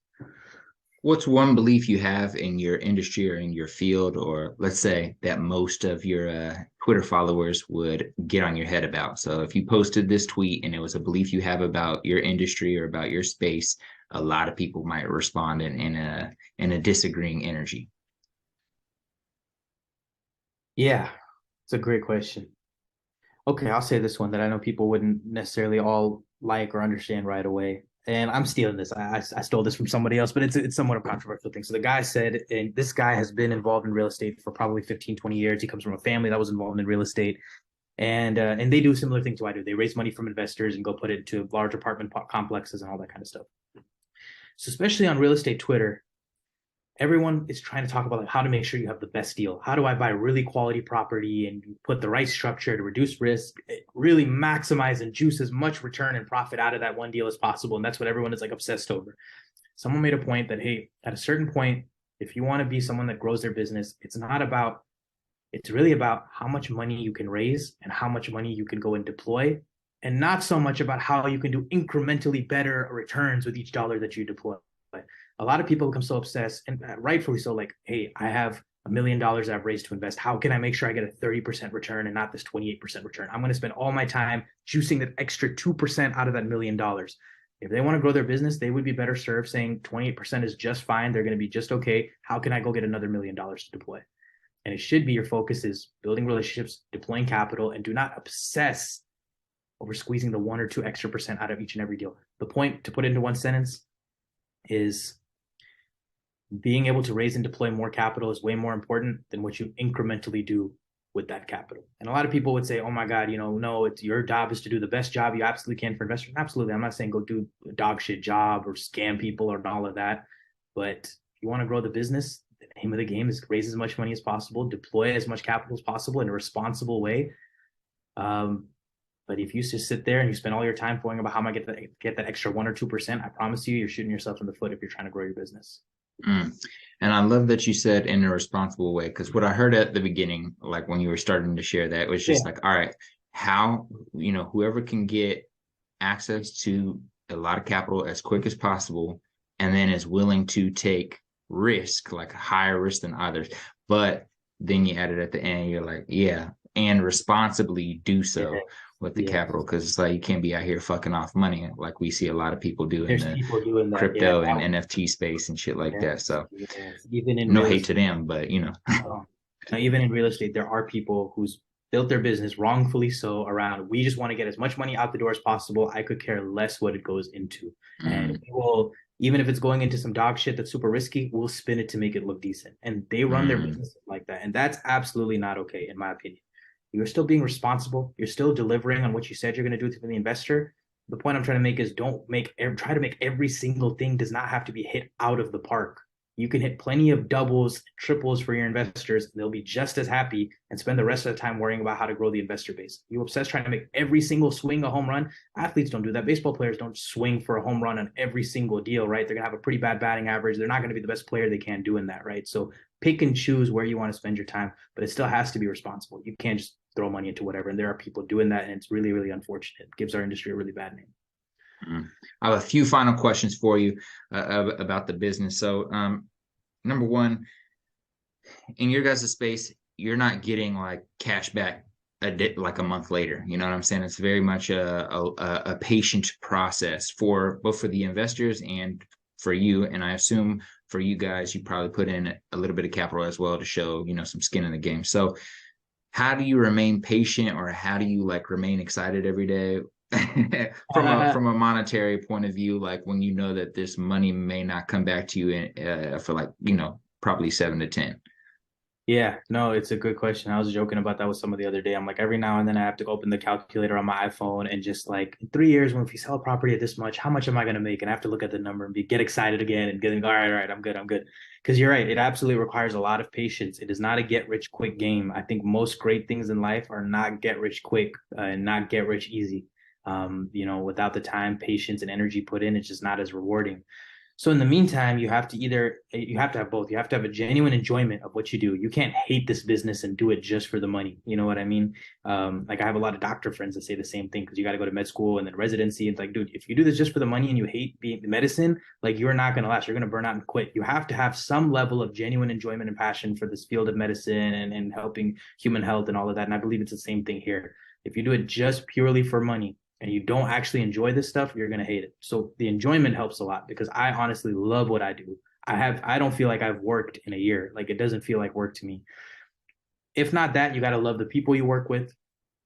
What's one belief you have in your industry or in your field, or let's say that most of your Twitter followers would get on your head about? So if you posted this tweet and it was a belief you have about your industry or about your space, a lot of people might respond in a disagreeing energy. Yeah, it's a great question. Okay, I'll say this one that I know people wouldn't necessarily all like or understand right away. And I'm stealing this. I stole this from somebody else, but it's somewhat of a controversial thing. So the guy said, and this guy has been involved in real estate for probably 15, 20 years. He comes from a family that was involved in real estate. And they do a similar thing to I do. They raise money from investors and go put it into large apartment complexes and all that kind of stuff. So especially on real estate Twitter, everyone is trying to talk about like how to make sure you have the best deal. How do I buy really quality property and put the right structure to reduce risk, really maximize and juice as much return and profit out of that one deal as possible? And that's what everyone is like obsessed over. Someone made a point that, hey, at a certain point, if you want to be someone that grows their business, it's really about how much money you can raise and how much money you can go and deploy, and not so much about how you can do incrementally better returns with each dollar that you deploy. A lot of people become so obsessed, and rightfully so, like, hey, I have $1 million I've raised to invest. How can I make sure I get a 30% return and not this 28% return? I'm going to spend all my time juicing that extra 2% out of that $1 million. If they want to grow their business, they would be better served saying 28% is just fine. They're going to be just okay. How can I go get another $1 million to deploy? And it should be your focus is building relationships, deploying capital, and do not obsess over squeezing the 1 or 2 extra percent out of each and every deal. The point, to put it into one sentence, is being able to raise and deploy more capital is way more important than what you incrementally do with that capital. And a lot of people would say, oh my God, no, it's your job is to do the best job you absolutely can for investors. Absolutely. I'm not saying go do a dog shit job or scam people or all of that. But if you want to grow the business, the name of the game is raise as much money as possible, deploy as much capital as possible in a responsible way. But if you just sit there and you spend all your time worrying about how am I get that extra 1 or 2%, I promise you're shooting yourself in the foot if you're trying to grow your business. Mm. And I love that you said in a responsible way, because what I heard at the beginning, like when you were starting to share that, was just like, all right, how, whoever can get access to a lot of capital as quick as possible, and then is willing to take risk, like higher risk than others. But then you add it at the end, you're like, yeah, and responsibly do Yeah. so with the Yeah. capital, because it's like you can't be out here fucking off money like we see a lot of people do in There's the people doing that. Yeah. crypto and NFT space and shit like that. Yes. So Yes. Even in no real hate to estate. them, but you know. No. Now, even in real estate, there are people who's built their business wrongfully so around, we just want to get as much money out the door as possible. I could care less what it goes into. And Mm, we will, even if it's going into some dog shit that's super risky, we'll spin it to make it look decent. And they run their mm, business like that. And that's absolutely not okay, in my opinion. You're still being responsible. You're still delivering on what you said you're going to do to the investor. The point I'm trying to make is don't make try to make every single thing does not have to be hit out of the park. You can hit plenty of doubles, triples for your investors, and they'll be just as happy and spend the rest of the time worrying about how to grow the investor base. You obsess trying to make every single swing a home run. Athletes don't do that. Baseball players don't swing for a home run on every single deal, right? They're going to have a pretty bad batting average. They're not going to be the best player they can doing that, right? So pick and choose where you want to spend your time, but it still has to be responsible. You can't just throw money into whatever. And there are people doing that, and it's really, really unfortunate. It gives our industry a really bad name. mm. I have a few final questions for you about the business. So, number one, in your guys' space, you're not getting like cash back like a month later. You know what I'm saying? It's very much a patient process for both for the investors and for you. And I assume for you guys, you probably put in a little bit of capital as well to show, you know, some skin in the game. So how do you remain patient, or how do you like remain excited every day from a monetary point of view, like when you know that this money may not come back to you for like, you know, probably 7 to 10? Yeah, no, it's a good question. I was joking about that with someone the other day. I'm like, every now and then I have to open the calculator on my iPhone and just like, in 3 years, when if we sell a property at this much, how much am I going to make? And I have to look at the number and get excited again and getting, all right, I'm good, I'm good. Because you're right, it absolutely requires a lot of patience. It is not a get rich quick game. I think most great things in life are not get rich quick and not get rich easy. Without the time, patience, and energy put in, it's just not as rewarding. So in the meantime, you have to have both. You have to have a genuine enjoyment of what you do. You can't hate this business and do it just for the money. You know what I mean? Like I have a lot of doctor friends that say the same thing because you got to go to med school and then residency. It's like, dude, if you do this just for the money and you hate being medicine, like you're not gonna last. You're gonna burn out and quit. You have to have some level of genuine enjoyment and passion for this field of medicine and helping human health and all of that. And I believe it's the same thing here. If you do it just purely for money, and you don't actually enjoy this stuff, you're going to hate it. So the enjoyment helps a lot because I honestly love what I do. I don't feel like I've worked in a year. Like it doesn't feel like work to me. If not that, you got to love the people you work with.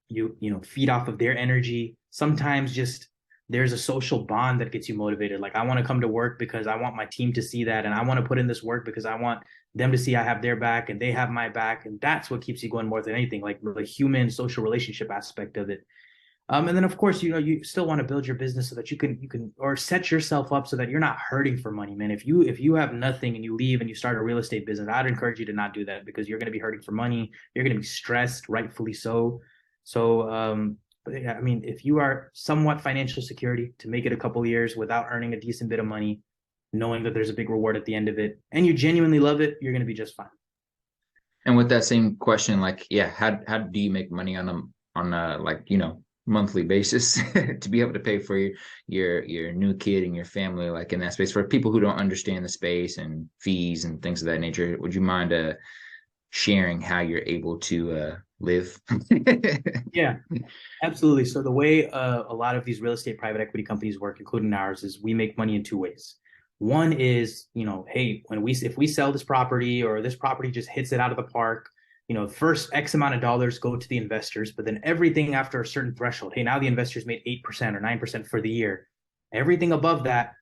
You feed off of their energy. Sometimes just there's a social bond that gets you motivated. Like I want to come to work because I want my team to see that, and I want to put in this work because I want them to see I have their back and they have my back, and that's what keeps you going more than anything. Like the human social relationship aspect of it. And then of course, you still want to build your business so that you can or set yourself up so that you're not hurting for money, man. If you have nothing and you leave and you start a real estate business, I'd encourage you to not do that because you're going to be hurting for money. You're going to be stressed, rightfully so. But yeah, I mean, if you are somewhat financial security to make it a couple years without earning a decent bit of money, knowing that there's a big reward at the end of it, and you genuinely love it, you're going to be just fine. And with that same question, like, yeah, how do you make money on a like, you know, monthly basis to be able to pay for your new kid and your family, like in that space? For people who don't understand the space and fees and things of that nature, would you mind sharing how you're able to live? Yeah, absolutely. So the way a lot of these real estate private equity companies work, including ours, is we make money in two ways. One is, hey, if we sell this property or this property just hits it out of the park, first X amount of dollars go to the investors, but then everything after a certain threshold, hey, now the investors made 8% or 9% for the year. Everything above that,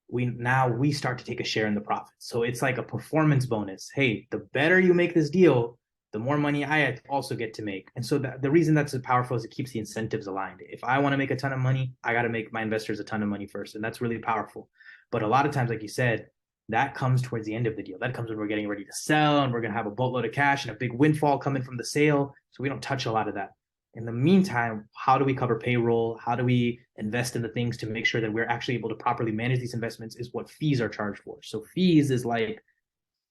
we start to take a share in the profit. So it's like a performance bonus. Hey, the better you make this deal, the more money I also get to make. And so the reason that's so powerful is it keeps the incentives aligned. If I want to make a ton of money, I got to make my investors a ton of money first. And that's really powerful. But a lot of times, like you said, that comes towards the end of the deal. That comes when we're getting ready to sell and we're going to have a boatload of cash and a big windfall coming from the sale. So we don't touch a lot of that. In the meantime, how do we cover payroll? How do we invest in the things to make sure that we're actually able to properly manage these investments is what fees are charged for. So fees is like,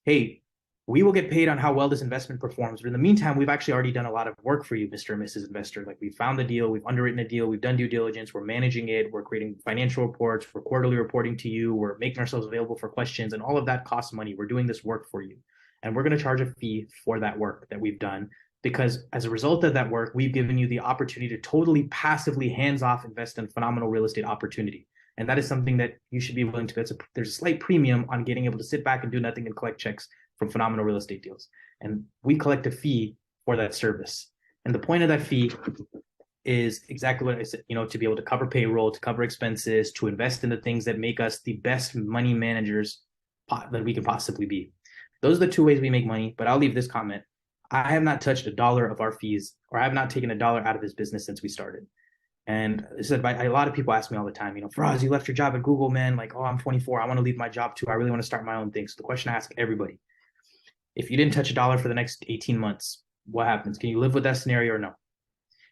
hey, We will get paid on how well this investment performs. But in the meantime, we've actually already done a lot of work for you, Mr. and Mrs. Investor. Like, we found the deal, we've underwritten a deal, we've done due diligence, we're managing it, we're creating financial reports, we're quarterly reporting to you, we're making ourselves available for questions, and all of that costs money. We're doing this work for you. And we're going to charge a fee for that work that we've done, because as a result of that work, we've given you the opportunity to totally passively, hands-off invest in phenomenal real estate opportunity. And that is something that you should be willing to. There's a slight premium on getting able to sit back and do nothing and collect checks from phenomenal real estate deals. And we collect a fee for that service. And the point of that fee is exactly what I said, to be able to cover payroll, to cover expenses, to invest in the things that make us the best money managers that we can possibly be. Those are the two ways we make money. But I'll leave this comment. I have not touched $1 of our fees, or I have not taken $1 out of this business since we started. And a lot of people ask me all the time, Faraz, you left your job at Google, man. Like, oh, I'm 24. I want to leave my job too. I really want to start my own thing. So the question I ask everybody, if you didn't touch $1 for the next 18 months, what happens? Can you live with that scenario or no?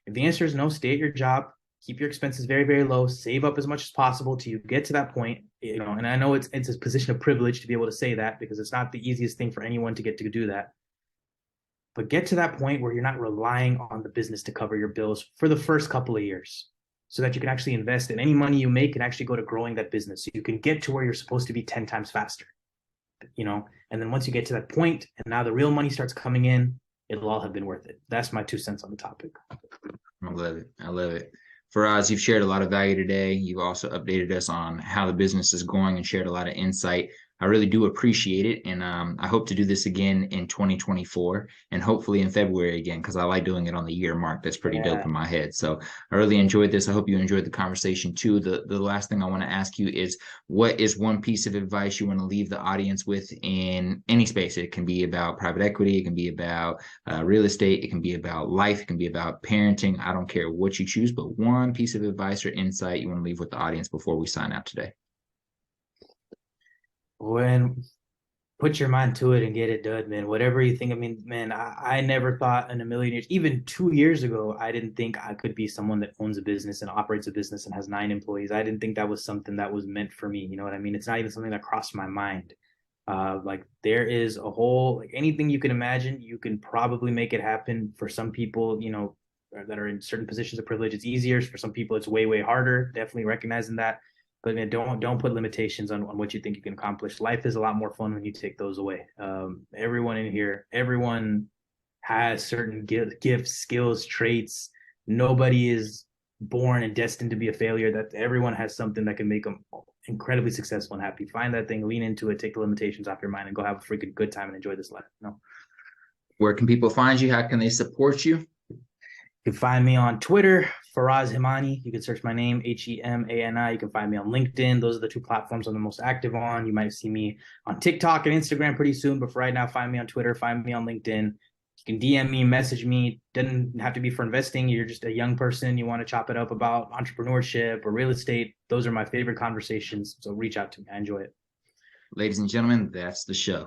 If the answer is no, stay at your job, keep your expenses very, very low, save up as much as possible till you get to that point. And I know it's a position of privilege to be able to say that, because it's not the easiest thing for anyone to get to do that. But get to that point where you're not relying on the business to cover your bills for the first couple of years, so that you can actually invest in any money you make and actually go to growing that business. So you can get to where you're supposed to be 10 times faster, and then once you get to that point and now the real money starts coming in, it'll all have been worth it. That's my 2 cents on the topic. I love it. I love it. Faraz, you've shared a lot of value today. You've also updated us on how the business is going and shared a lot of insight. I really do appreciate it. And I hope to do this again in 2024 and hopefully in February again, because I like doing it on the year mark. That's pretty dope in my head. So I really enjoyed this. I hope you enjoyed the conversation too. The last thing I want to ask you is, what is one piece of advice you want to leave the audience with in any space? It can be about private equity. It can be about real estate. It can be about life. It can be about parenting. I don't care what you choose, but one piece of advice or insight you want to leave with the audience before we sign out today. When put your mind to it and get it done, man. Whatever you think. I mean, man, I never thought in a million years, even 2 years ago, I didn't think I could be someone that owns a business and operates a business and has 9 employees. I didn't think that was something that was meant for me. You know what I mean? It's not even something that crossed my mind. Like, there is a whole, like, anything you can imagine, you can probably make it happen. For some people, that are in certain positions of privilege, it's easier. For some people, it's way, way harder. Definitely recognizing that. But man, don't put limitations on what you think you can accomplish. Life is a lot more fun when you take those away. Everyone in here, everyone has certain gifts, skills, traits. Nobody is born and destined to be a failure. That everyone has something that can make them incredibly successful and happy. Find that thing, lean into it, take the limitations off your mind, and go have a freaking good time and enjoy this life. Where can people find you? How can they support you? You can find me on Twitter, Faraz Hemani. You can search my name, Hemani. You can find me on LinkedIn. Those are the 2 platforms I'm the most active on. You might see me on TikTok and Instagram pretty soon, but for right now, find me on Twitter, find me on LinkedIn. You can DM me, message me. Doesn't have to be for investing. You're just a young person, you want to chop it up about entrepreneurship or real estate. Those are my favorite conversations. So reach out to me. I enjoy it. Ladies and gentlemen, that's the show.